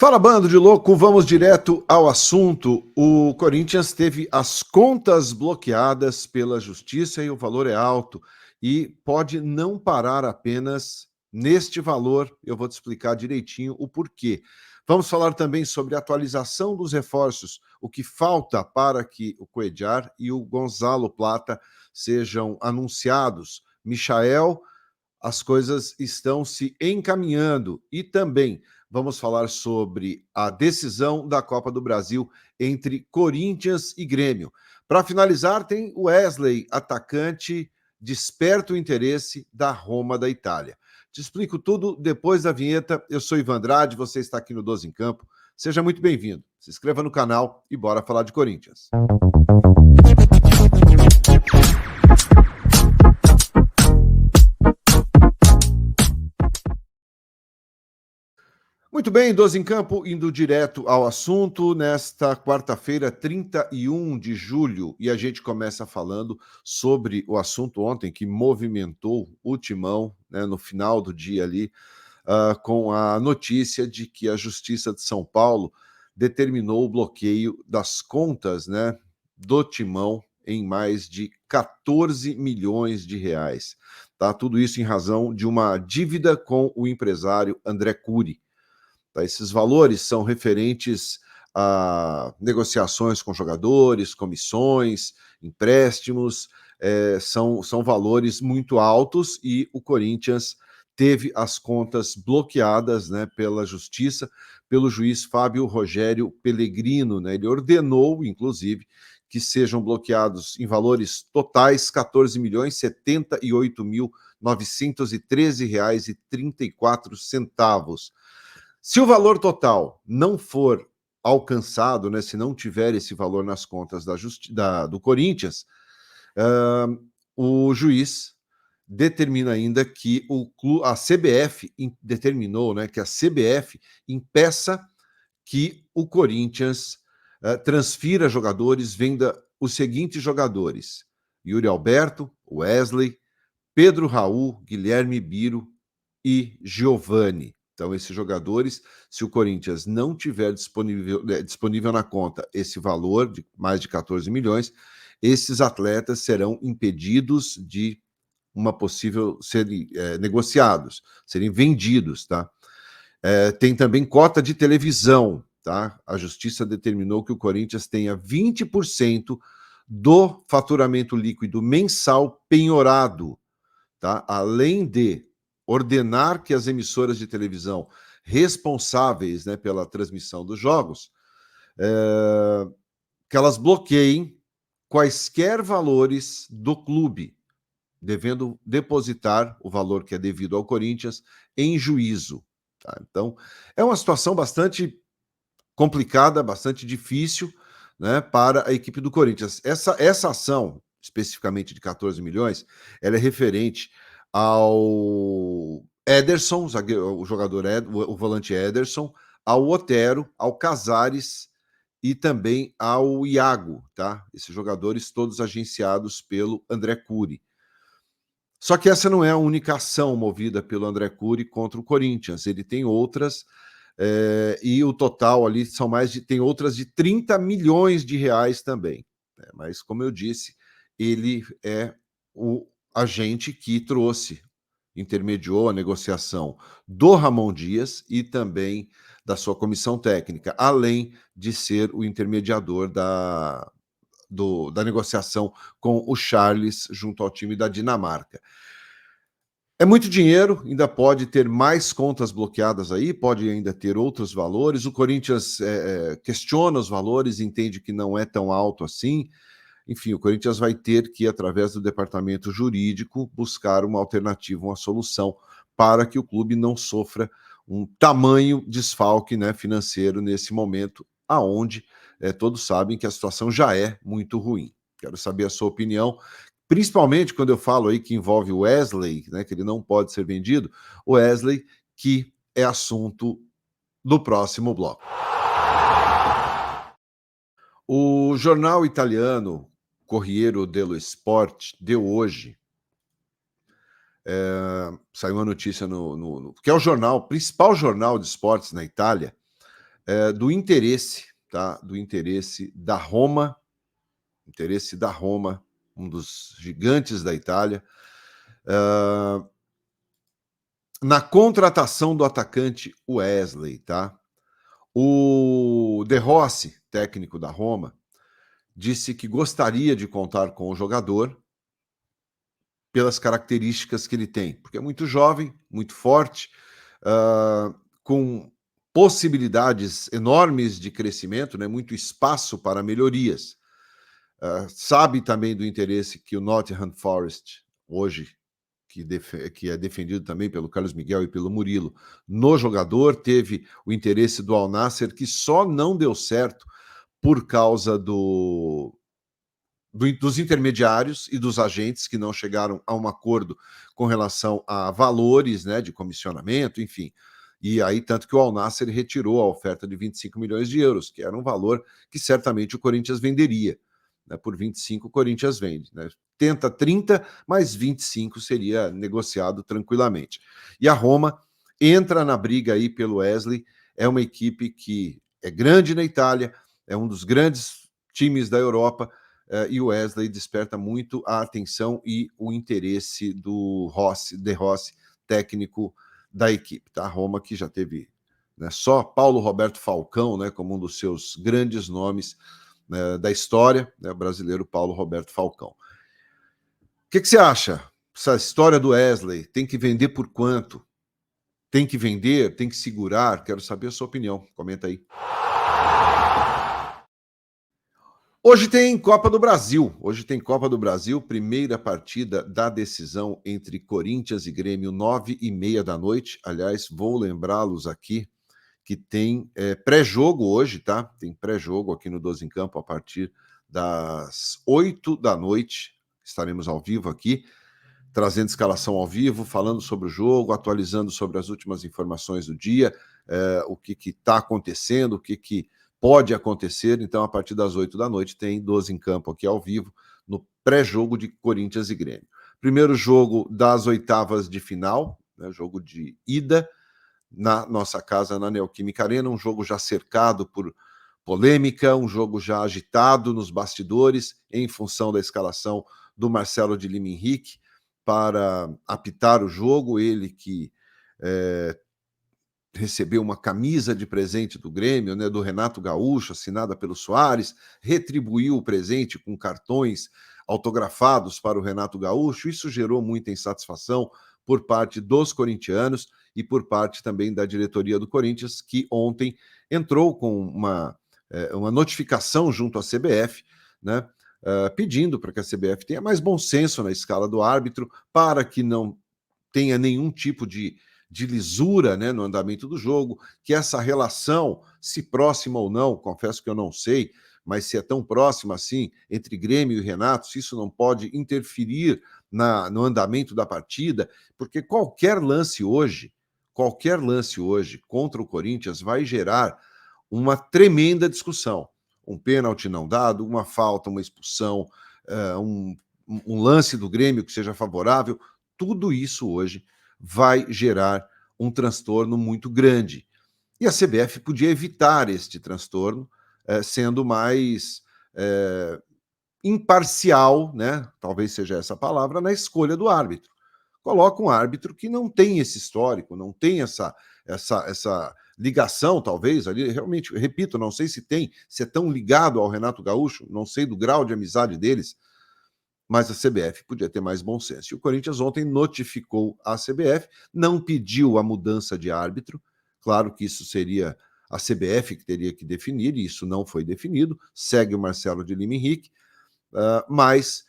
Fala, bando de louco, vamos direto ao assunto. O Corinthians teve as contas bloqueadas pela justiça e o valor é alto e pode não parar apenas neste valor. Eu vou te explicar direitinho o porquê. Vamos falar também sobre a atualização dos reforços, o que falta para que o Cuéllar e o Gonzalo Plata sejam anunciados. Michael, as coisas estão se encaminhando e também vamos falar sobre a decisão da Copa do Brasil entre Corinthians e Grêmio. Para finalizar, tem o Wesley, atacante, desperta o interesse da Roma da Itália. Te explico tudo depois da vinheta. Eu sou Ivan Andrade, você está aqui no 12 em Campo. Seja muito bem-vindo. Se inscreva no canal e bora falar de Corinthians. Muito bem, 12 em Campo, indo direto ao assunto, nesta quarta-feira, 31 de julho, e a gente começa falando sobre o assunto ontem que movimentou o Timão, né, no final do dia ali, com a notícia de que a Justiça de São Paulo determinou o bloqueio das contas, né, do Timão em mais de 14 milhões de reais. Tá? Tudo isso em razão de uma dívida com o empresário André Cury. Tá? Esses valores são referentes a negociações com jogadores, comissões, empréstimos, são valores muito altos e o Corinthians teve as contas bloqueadas, né, pela Justiça, pelo juiz Fábio Rogério Pellegrino. Né? Ele ordenou, inclusive, que sejam bloqueados em valores totais R$ 14.708.913,34. Se o valor total não for alcançado, né, se não tiver esse valor nas contas do Corinthians, o juiz determina ainda que a CBF determinou, né, que a CBF impeça que o Corinthians transfira jogadores, venda os seguintes jogadores: Yuri Alberto, Wesley, Pedro Raul, Guilherme Biro e Giovani. Então, esses jogadores, se o Corinthians não tiver disponível na conta esse valor de mais de 14 milhões, esses atletas serão impedidos de uma possível serem negociados, serem vendidos, tá? Tem também cota de televisão, tá? A Justiça determinou que o Corinthians tenha 20% do faturamento líquido mensal penhorado, tá? Além de ordenar que as emissoras de televisão responsáveis, né, pela transmissão dos jogos, que elas bloqueiem quaisquer valores do clube, devendo depositar o valor que é devido ao Corinthians em juízo. Tá? Então, é uma situação bastante complicada, bastante difícil, né, para a equipe do Corinthians. Essa ação, especificamente de 14 milhões, ela é referente ao Ederson, o jogador, o volante Ederson, ao Otero, ao Casares e também ao Iago, tá? Esses jogadores todos agenciados pelo André Cury. Só que essa não é a única ação movida pelo André Cury contra o Corinthians. Ele tem outras, e o total ali tem outras de 30 milhões de reais também. Né? Mas, como eu disse, ele é o agente que intermediou a negociação do Ramon Dias e também da sua comissão técnica, além de ser o intermediador da negociação com o Charles junto ao time da Dinamarca. É muito dinheiro, ainda pode ter mais contas bloqueadas aí, pode ainda ter outros valores. O Corinthians questiona os valores, entende que não é tão alto assim. Enfim, o Corinthians vai ter que, através do departamento jurídico, buscar uma alternativa, uma solução para que o clube não sofra um tamanho desfalque, né, financeiro nesse momento, aonde todos sabem que a situação já é muito ruim. Quero saber a sua opinião, principalmente quando eu falo aí que envolve o Wesley, né, que ele não pode ser vendido, o Wesley, que é assunto do próximo bloco. O jornal italiano Corriere dello Sport deu hoje, saiu uma notícia que é o principal jornal de esportes na Itália, do interesse, tá? Do interesse da Roma, um dos gigantes da Itália, na contratação do atacante Wesley, tá? O De Rossi, técnico da Roma, disse que gostaria de contar com o jogador pelas características que ele tem, porque é muito jovem, muito forte, com possibilidades enormes de crescimento, né? Muito espaço para melhorias. Sabe também do interesse que o Nottingham Forest, hoje, que é defendido também pelo Carlos Miguel e pelo Murilo, no jogador, teve o interesse do Al Nassr, que só não deu certo por causa dos intermediários e dos agentes que não chegaram a um acordo com relação a valores, né, de comissionamento, enfim. E aí, tanto que o Al Nassr retirou a oferta de 25 milhões de euros, que era um valor que certamente o Corinthians venderia. Né, por 25 o Corinthians vende. Né? Tenta 30, mas 25 seria negociado tranquilamente. E a Roma entra na briga aí pelo Wesley, é uma equipe que é grande na Itália, é um dos grandes times da Europa, e o Wesley desperta muito a atenção e o interesse do De Rossi, técnico da equipe. Tá? A Roma que já teve, né, só Paulo Roberto Falcão, né, como um dos seus grandes nomes, né, da história, né, brasileiro Paulo Roberto Falcão. O que você acha? Essa história do Wesley, tem que vender por quanto? Tem que vender? Tem que segurar? Quero saber a sua opinião. Comenta aí. Hoje tem Copa do Brasil. Hoje tem Copa do Brasil, primeira partida da decisão entre Corinthians e Grêmio, 9h30 da noite. Aliás, vou lembrá-los aqui que tem pré-jogo hoje, tá? Tem pré-jogo aqui no 12 em Campo a partir das 8 da noite. Estaremos ao vivo aqui, trazendo escalação ao vivo, falando sobre o jogo, atualizando sobre as últimas informações do dia, o que está acontecendo, o que pode acontecer. Então, a partir das 8 da noite, tem 12 em Campo aqui ao vivo, no pré-jogo de Corinthians e Grêmio. Primeiro jogo das oitavas de final, né, jogo de ida, na nossa casa, na Neoquímica Arena, um jogo já cercado por polêmica, um jogo já agitado nos bastidores, em função da escalação do Marcelo de Lima Henrique para apitar o jogo, ele que recebeu uma camisa de presente do Grêmio, né, do Renato Gaúcho, assinada pelo Soares, retribuiu o presente com cartões autografados para o Renato Gaúcho. Isso gerou muita insatisfação por parte dos corintianos e por parte também da diretoria do Corinthians, que ontem entrou com uma notificação junto à CBF, né, pedindo para que a CBF tenha mais bom senso na escala do árbitro, para que não tenha nenhum tipo de lisura, né, no andamento do jogo, que essa relação, se próxima ou não, confesso que eu não sei, mas se é tão próxima assim entre Grêmio e Renato, se isso não pode interferir no andamento da partida, porque qualquer lance hoje contra o Corinthians vai gerar uma tremenda discussão. Um pênalti não dado, uma falta, uma expulsão, um lance do Grêmio que seja favorável, tudo isso hoje vai gerar um transtorno muito grande. E a CBF podia evitar este transtorno, sendo mais imparcial, né? Talvez seja essa a palavra, na escolha do árbitro. Coloca um árbitro que não tem esse histórico, não tem essa ligação, talvez, ali, realmente, repito, não sei se é tão ligado ao Renato Gaúcho, não sei do grau de amizade deles, mas a CBF podia ter mais bom senso. E o Corinthians ontem notificou a CBF, não pediu a mudança de árbitro, claro que isso seria a CBF que teria que definir, e isso não foi definido, segue o Marcelo de Lima Henrique, mas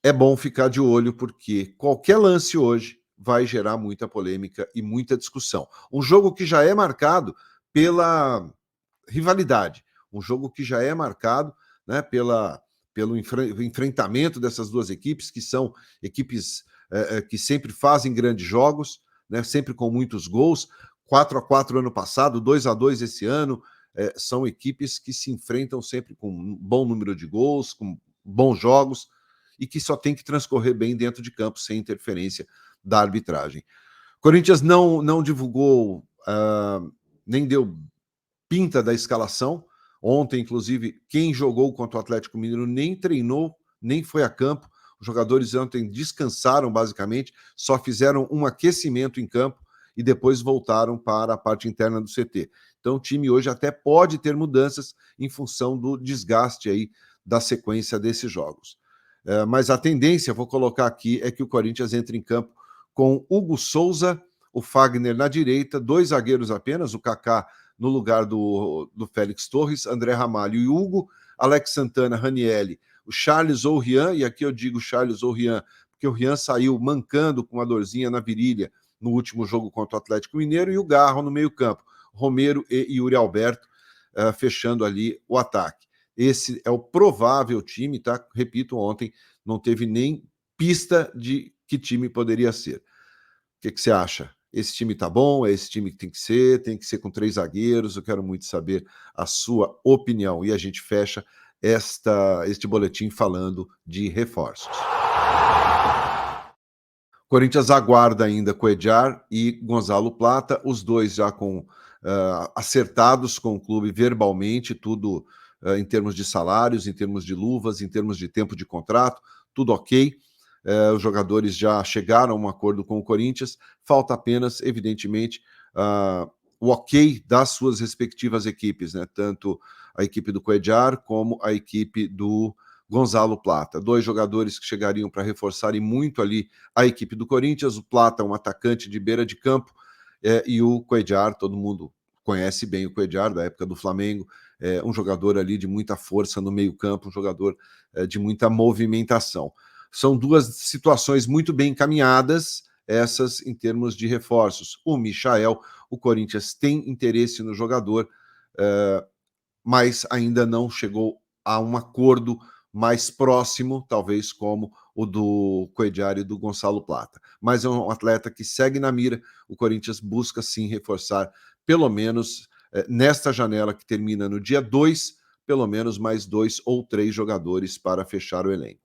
é bom ficar de olho, porque qualquer lance hoje vai gerar muita polêmica e muita discussão. Um jogo que já é marcado pela rivalidade, um jogo que já é marcado, né, pelo enfrentamento dessas duas equipes, que são equipes que sempre fazem grandes jogos, né, sempre com muitos gols, 4-4 ano passado, 2-2 esse ano, são equipes que se enfrentam sempre com um bom número de gols, com bons jogos, e que só tem que transcorrer bem dentro de campo, sem interferência da arbitragem. Corinthians não divulgou, nem deu pinta da escalação. Ontem, inclusive, quem jogou contra o Atlético Mineiro nem treinou, nem foi a campo. Os jogadores ontem descansaram, basicamente, só fizeram um aquecimento em campo e depois voltaram para a parte interna do CT. Então, o time hoje até pode ter mudanças em função do desgaste aí da sequência desses jogos. Mas a tendência, vou colocar aqui, é que o Corinthians entre em campo com Hugo Souza, o Fagner na direita, 2 zagueiros apenas, o Kaká no lugar do Félix Torres, André Ramalho e Hugo, Alex Santana, Ranielli, o Charles ou o Rian, e aqui eu digo Charles ou Rian, porque o Rian saiu mancando com uma dorzinha na virilha no último jogo contra o Atlético Mineiro, e o Garro no meio-campo, Romero e Yuri Alberto fechando ali o ataque. Esse é o provável time, tá? Repito, ontem não teve nem pista de que time poderia ser. O que você acha? Esse time tá bom? É esse time que tem que ser com 3 zagueiros. Eu quero muito saber a sua opinião. E a gente fecha este boletim falando de reforços. Corinthians aguarda ainda Cuéllar e Gonzalo Plata, os dois já acertados com o clube verbalmente, tudo em termos de salários, em termos de luvas, em termos de tempo de contrato, tudo ok. Os jogadores já chegaram a um acordo com o Corinthians, falta apenas, evidentemente, o ok das suas respectivas equipes, né? Tanto a equipe do Cuéllar como a equipe do Gonzalo Plata. 2 jogadores que chegariam para reforçarem muito ali a equipe do Corinthians. O Plata, um atacante de beira de campo, e o Cuéllar, todo mundo conhece bem o Cuéllar, da época do Flamengo, um jogador ali de muita força no meio-campo, um jogador de muita movimentação. São 2 situações muito bem encaminhadas, essas em termos de reforços. O Michael, o Corinthians tem interesse no jogador, mas ainda não chegou a um acordo mais próximo, talvez como o do Cuéllar e do Gonçalo Plata. Mas é um atleta que segue na mira. O Corinthians busca sim reforçar, pelo menos nesta janela que termina no dia 2, pelo menos mais 2 ou 3 jogadores para fechar o elenco.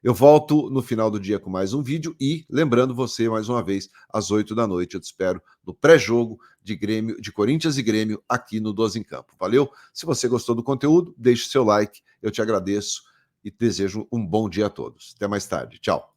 Eu volto no final do dia com mais um vídeo e, lembrando você, mais uma vez, às 8 da noite, eu te espero no pré-jogo de Corinthians e Grêmio aqui no 12 em Campo. Valeu? Se você gostou do conteúdo, deixe seu like, eu te agradeço e desejo um bom dia a todos. Até mais tarde. Tchau.